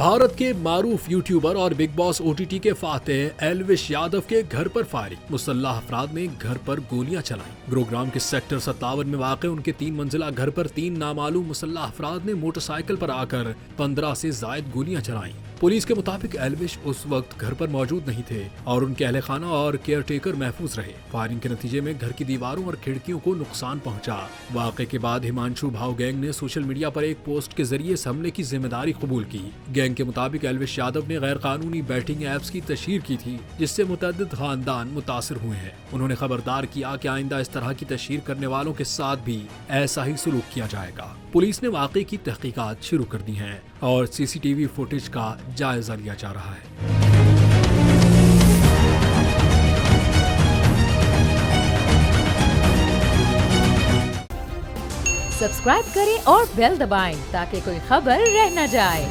بھارت کے معروف یوٹیوبر اور بگ باس OTT کے فاتح ایلوش یادو کے گھر پر فائرنگ، مسلح افراد نے گھر پر گولیاں چلائیں۔ گروگرام کے سیکٹر 57 میں واقع ان کے 3 منزلہ گھر پر 3 نامعلوم مسلح افراد نے موٹر سائیکل پر آ کر 15 سے زائد گولیاں چلائیں۔ پولیس کے مطابق ایلوش اس وقت گھر پر موجود نہیں تھے اور ان کے اہل خانہ اور کیئر ٹیکر محفوظ رہے۔ فائرنگ کے نتیجے میں گھر کی دیواروں اور کھڑکیوں کو نقصان پہنچا۔ واقعے کے بعد ہمانشو بھاؤ گینگ نے سوشل میڈیا پر ایک پوسٹ کے ذریعے اس حملے کی ذمہ داری قبول کی۔ گینگ کے مطابق ایلوش یادو نے غیر قانونی بیٹنگ ایپس کی تشہیر کی تھی جس سے متعدد خاندان متاثر ہوئے ہیں۔ انہوں نے خبردار کیا کہ آئندہ اس طرح کی تشہیر کرنے والوں کے ساتھ بھی ایسا ہی سلوک کیا جائے گا۔ پولیس نے واقعے کی تحقیقات شروع کر دی ہیں اور CCTV فوٹیج کا جائزہ لیا جا رہا ہے۔ سبسکرائب کریں اور بیل دبائیں تاکہ کوئی خبر رہ نہ جائے۔